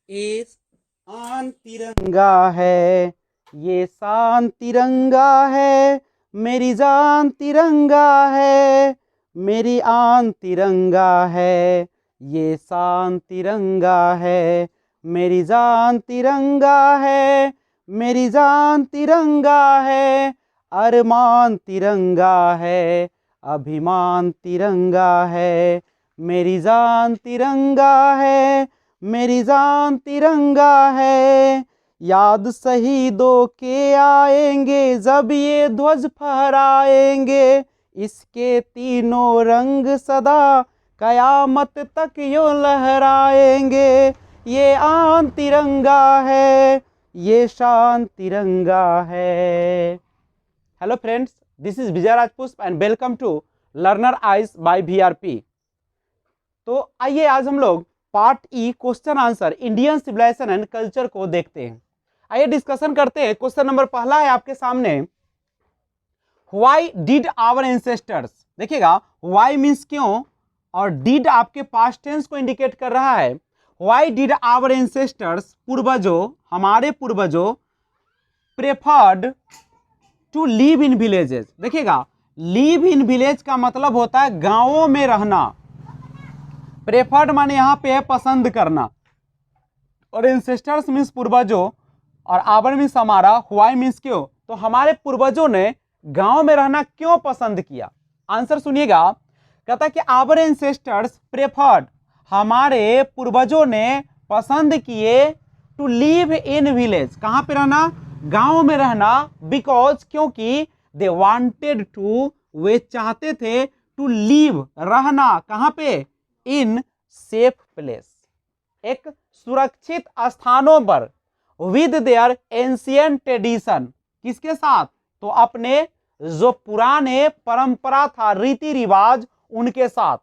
ये आन तिरंगा है, ये शान तिरंगा है, मेरी जान तिरंगा है, मेरी आन तिरंगा है, ये शान तिरंगा है, मेरी जान तिरंगा है, मेरी जान तिरंगा है, अरमान तिरंगा है, अभिमान तिरंगा है, मेरी जान तिरंगा है, मेरी जान तिरंगा है। याद शहीदों के आएंगे जब ये ध्वज फहराएंगे, इसके तीनों रंग सदा कयामत तक यूं लहराएंगे। ये आन तिरंगा है, ये शान तिरंगा है। Hello friends, this is Vijay Rajpushp and welcome to learner eyes by VRP। तो आइए आज हम लोग part E question answer Indian civilization and culture को देखते हैं। आइए डिस्कशन करते हैं। क्वेश्चन नंबर पहला है आपके सामने, व्हाई डिड आवर एंसेस्टर्स। देखिएगा, व्हाई मींस क्यों, और डिड आपके पास्ट टेंस को इंडिकेट कर रहा है। व्हाई डिड आवर एंसेस्टर्स, पूर्वजों, हमारे पूर्वजों, preferred to live in villages. देखिएगा, लिव इन विलेज का मतलब होता है गांवों में रहना। प्रेफर्ड माने यहां पे है पसंद करना, और एंसेस्टर्स मीन्स पूर्वजों, और आवर मीन्स हमारा, व्हाई मीन्स क्यों। तो हमारे पूर्वजों ने गांव में रहना क्यों पसंद किया। आंसर सुनिएगा, कहता है कि आवर एंसेस्टर्स प्रेफर्ड, हमारे पूर्वजों ने पसंद किए, टू लिव इन विलेज, कहां पे रहना, गांव में रहना, बिकॉज क्योंकि दे वांटेड टू, वे चाहते थे, टू लिव रहना, कहां पे, इन सेफ प्लेस, एक सुरक्षित स्थानों पर, विद देयर एंशियंट ट्रेडिशन, किसके साथ, तो अपने जो पुराने परंपरा था, रीति रिवाज, उनके साथ।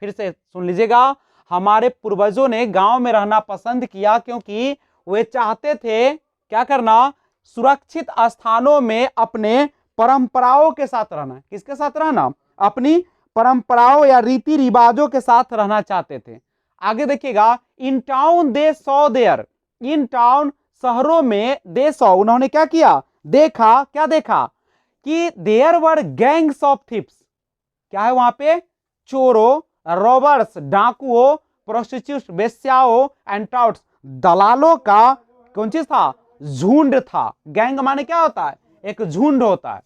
फिर से सुन लीजिएगा, हमारे पूर्वजों ने गांव में रहना पसंद किया क्योंकि वे चाहते थे क्या करना, सुरक्षित स्थानों में अपने परंपराओं के साथ रहना। किसके साथ रहना, अपनी परंपराओं या रीति रिवाजों के साथ रहना चाहते थे। आगे देखिएगा, in town they saw there, in town शहरों में, दे सॉ उन्होंने क्या किया, देखा, क्या देखा, कि there were gangs of thieves, क्या है वहां पे, चोरों, रॉबर्स डाकुओं, प्रोस्टिट्यूट वेश्याओं, एंड टाउट्स दलालों का कौन चीज था, झुंड था। गैंग माने क्या होता है, एक झुंड होता है,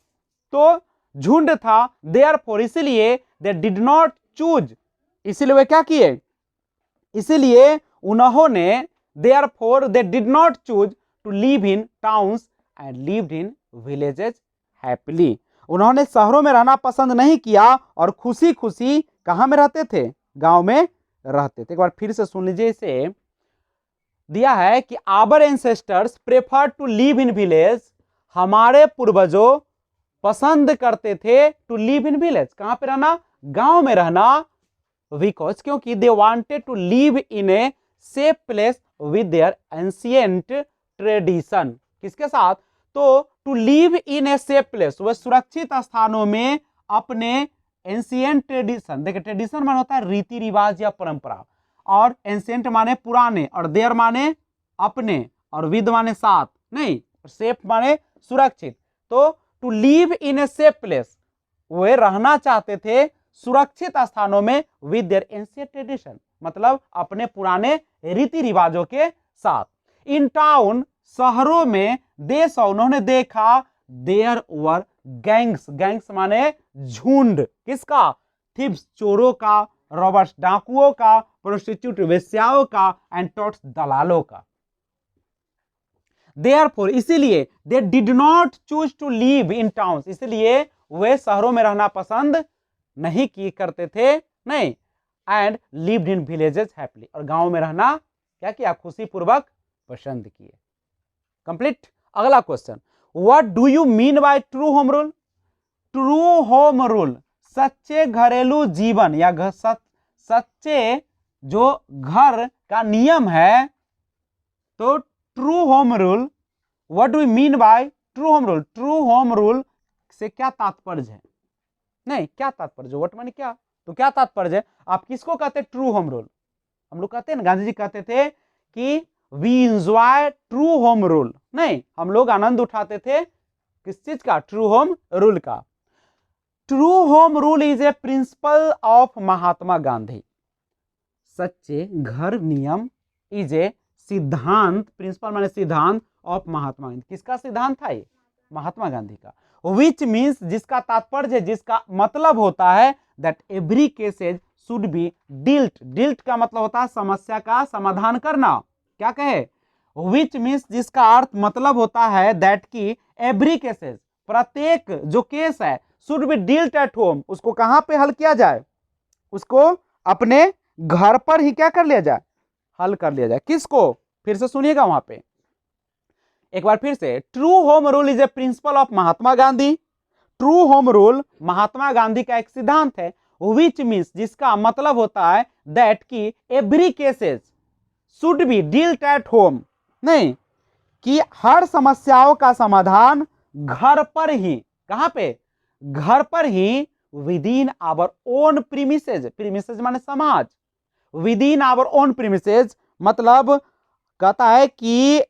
तो झुंड था। देयरफॉर इसलिए, दे डिड नॉट चूज, इसीलिए वे क्या किए, इसलिए उन्होंने, therefore they did not choose to live in towns and lived in villages happily, उन्होंने शहरों में रहना पसंद नहीं किया और खुशी खुशी कहां में रहते थे, गांव में रहते थे। एक बार फिर से सुन लीजिए, इसे दिया है कि our ancestors prefer to live in village, हमारे पूर्वजों पसंद करते थे, टू लिव इन विलेज, कहां पे रहना, गांव में रहना, बिकॉज क्योंकि they wanted to live in a safe place with their ancient tradition, किसके साथ, तो to live in a safe place, वह सुरक्षित स्थानों में अपने एंशिएंट ट्रेडिशन, देखिए ट्रेडिशन माने होता है रीति रिवाज या परंपरा, और एंशिएंट माने पुराने, और देयर माने अपने, और विद माने साथ, नहीं, सेफ माने सुरक्षित। तो to live in a safe place, वे रहना चाहते थे सुरक्षित स्थानों में, विद देयर एंशिएंट ट्रेडिशन, मतलब अपने पुराने रीति रिवाजों के साथ। इन टाउन शहरों में, देश उन्होंने देखा, देयर वर गैंग्स, गैंग्स माने झुंड, किसका, थिप्स चोरों का, रॉबर्स डाकुओं का, प्रोस्टिट्यूट वेश्याओं का, एंड टॉट्स दलालों का। देयरफॉर इसीलिए, they did not choose to live in towns, इसलिए वे शहरों में रहना पसंद नहीं की करते थे, नहीं, and lived in villages happily, और गांव में रहना क्या किया, खुशी पूर्वक पसंद किए। कंप्लीट। अगला question, what do you mean by true home rule. True home rule, सच्चे घरेलू जीवन या सच्चे जो घर का नियम है, तो true home rule, what do you mean by true home rule, true home rule से क्या तात्पर्य है, नहीं क्या तात्पर्य, व्हाट माने क्या, तो क्या तात्पर्य है, आप किसको कहते हैं ट्रू होम रूल। हम लोग कहते हैं ना, गांधी जी कहते थे कि we enjoy true home rule. नहीं, हम लोग आनंद उठाते थे किस चीज का? ट्रू होम रूल का। True home rule is a principle of Mahatma Gandhi. सच्चे घर नियम इज ए सिद्धांत, प्रिंसिपल माने सिद्धांत ऑफ महात्मा गांधी। किसका सिद्धांत था ये? महात्मा गांधी का। विच मीन्स, जिसका तात्पर्य, जिसका मतलब होता है that every cases should be dealt. Dealt का मतलब होता है समस्या का समाधान करना। क्या कहे? विच मीन्स, जिसका अर्थ मतलब होता है दैट की एवरी केसेज, प्रत्येक जो केस है, should be dealt at home, उसको कहां पे हल किया जाए? उसको अपने घर पर ही क्या कर लिया जाए? हल कर लिया जाए। किसको? फिर से सुनिएगा वहां पे एक बार फिर से। True home rule is a principle of Mahatma Gandhi. True home rule Mahatma Gandhi का एक सिद्धांत है। विच मीन्स, जिसका मतलब होता है दैट की every cases should be dealt at home. नहीं, कि हर समस्याओं का समाधान घर पर ही, कहां पे? घर पर ही, within our own premises. Premises माने समाज। Within our own premises मतलब कहता है कि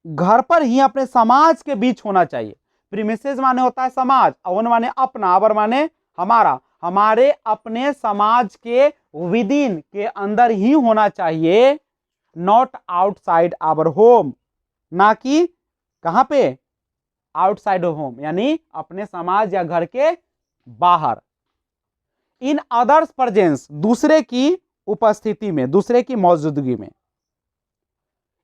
घर पर ही, अपने समाज के बीच होना चाहिए। प्रीमिसेस माने होता है समाज, ओन माने अपना, आवर माने हमारा, हमारे अपने समाज के विद इन के अंदर ही होना चाहिए, नॉट आउटसाइड आवर होम। ना कि कहां पे? आउटसाइड होम, यानी अपने समाज या घर के बाहर। इन अदर्स प्रेजेंस, दूसरे की उपस्थिति में, दूसरे की मौजूदगी में।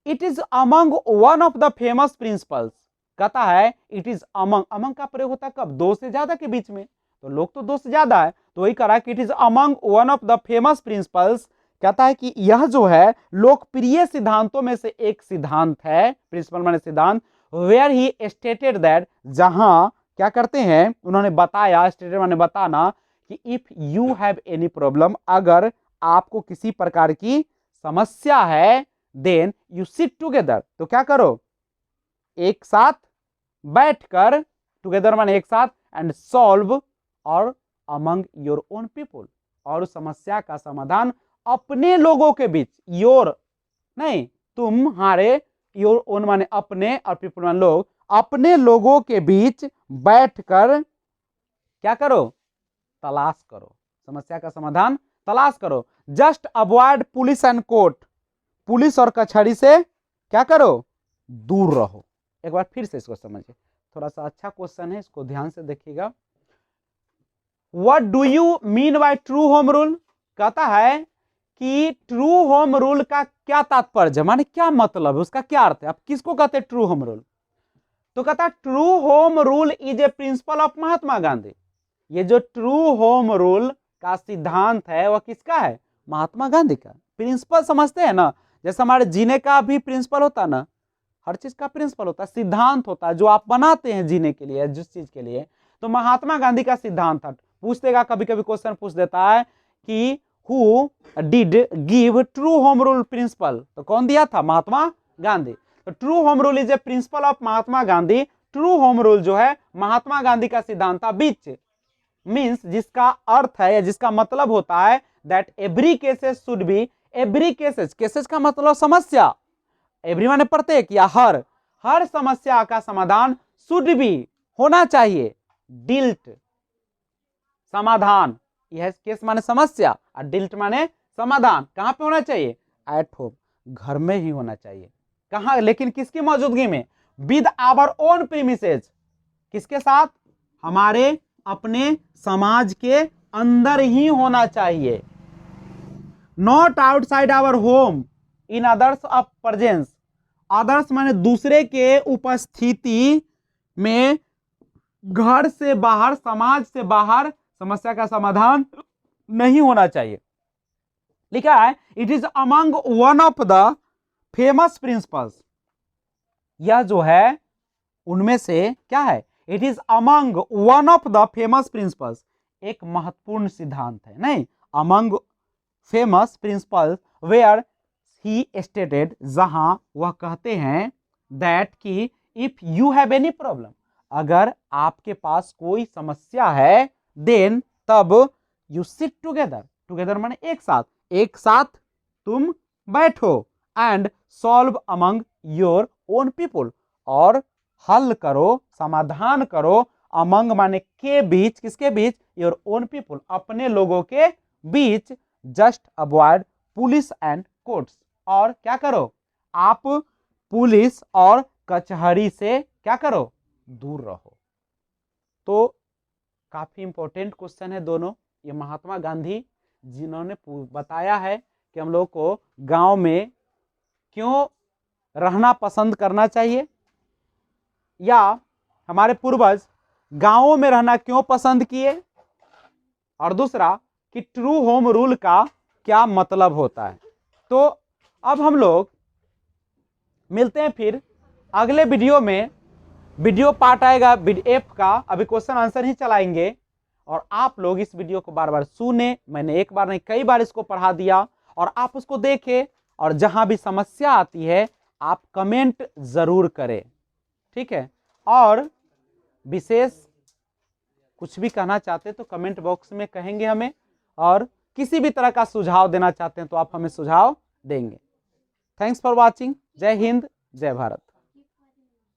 It is among one of the famous principles. कहता है इट इज अमंग, अमंग का प्रयोग होता है कब? दो से ज्यादा के बीच में। तो लोग तो दो से ज्यादा है, तो वही कह रहा है कि it is among one of the famous principles. कहता है कि यह जो है लोकप्रिय सिद्धांतों में से एक सिद्धांत है। प्रिंसिपल माने सिद्धांत। वेयर ही स्टेटेड दैट, जहां क्या करते हैं? उन्होंने बताया, स्टेटेड माने बताना, कि if you have any problem, अगर आपको किसी प्रकार की समस्या है, देन यू सिट टुगेदर, तो क्या करो? एक साथ बैठकर, टुगेदर माने एक साथ, एंड सॉल्व और अमंग योर ओन पीपुल, और उस समस्या का समाधान अपने लोगों के बीच। योर नहीं, तुम्हारे, योर ओन माने अपने, और पीपुल माने लोग, अपने लोगों के बीच बैठकर क्या करो? तलाश करो, समस्या का समाधान तलाश करो। Just avoid police and court, police और कचहरी से क्या करो? दूर रहो। एक बार फिर से इसको समझिए, थोड़ा सा अच्छा क्वेश्चन है, इसको ध्यान से देखिएगा। What do you mean by true home rule? कहता है कि ट्रू होम रूल का क्या तात्पर्य, माने क्या मतलब है, उसका क्या अर्थ है? आप किसको कहते हैं ट्रू होम रूल? तो कहता है true home rule is a principle of Mahatma Gandhi. ये जो ट्रू होम रूल का सिद्धांत है वह किसका है? महात्मा गांधी का। प्रिंसिपल समझते हैं ना, जैसे हमारे जीने का भी प्रिंसिपल होता है ना, हर चीज का प्रिंसिपल होता है, सिद्धांत होता है जो आप बनाते हैं जीने के लिए, जिस चीज के लिए। तो महात्मा गांधी का सिद्धांत था। पूछ देगा, कभी कभी क्वेश्चन पूछ देता है कि who did give true home rule principle, तो कौन दिया था? महात्मा गांधी। तो true home rule is a principle of Mahatma Gandhi. True home rule जो है महात्मा गांधी का सिद्धांत था। बीच मीन्स, जिसका अर्थ है या जिसका मतलब होता है that every cases should B, every cases, cases का मतलब समस्या, एवरी माने प्रत्येक या हर समस्या का समाधान शुड बी होना चाहिए, डिल्ट समाधान, यह केस माने समस्या और डिल्ट माने समाधान, कहां पे होना चाहिए? एट होम, घर में ही होना चाहिए। कहां? लेकिन किसकी मौजूदगी में? विद आवर ओन प्रीमिसेस, किसके साथ? हमारे अपने समाज के अंदर ही होना चाहिए, not outside our home, in others of presence. Others माने दूसरे के उपस्थिति में, घर से बाहर, समाज से बाहर समस्या का समाधान नहीं होना चाहिए। लिखा है it is among one of the famous principles. यह जो है उनमें से क्या है? It is among one of the famous principles, एक महत्वपूर्ण सिद्धांत है। नहीं, among famous principles where he stated, जहां वह कहते हैं दैट कि if you have any problem, अगर आपके पास कोई समस्या है, देन तब यू सिट टुगेदर, टुगेदर माने एक साथ, एक साथ तुम बैठो, and solve among your own people, और हल करो, समाधान करो, अमंग माने के बीच, किसके बीच, योर ओन पीपुल, अपने लोगों के बीच, just avoid police and courts, और क्या करो, आप पुलिस और कचहरी से क्या करो, दूर रहो। तो काफी इंपॉर्टेंट क्वेश्चन है दोनों, ये महात्मा गांधी जिन्होंने बताया है कि हम लोग को गांव में क्यों रहना पसंद करना चाहिए, या हमारे पूर्वज गांवों में रहना क्यों पसंद किए, और दूसरा कि ट्रू होम रूल का क्या मतलब होता है। तो अब हम लोग मिलते हैं फिर अगले वीडियो में, वीडियो पार्ट आएगा एफ का, अभी क्वेश्चन आंसर ही चलाएंगे, और आप लोग इस वीडियो को बार बार सुने, मैंने एक बार नहीं कई बार इसको पढ़ा दिया, और आप उसको देखें, और जहां भी समस्या आती है आप कमेंट जरूर करें, ठीक है। और विशेष कुछ भी कहना चाहते हैं तो कमेंट बॉक्स में कहेंगे हमें, और किसी भी तरह का सुझाव देना चाहते हैं तो आप हमें सुझाव देंगे। Thanks for watching. जय हिंद, जय भारत।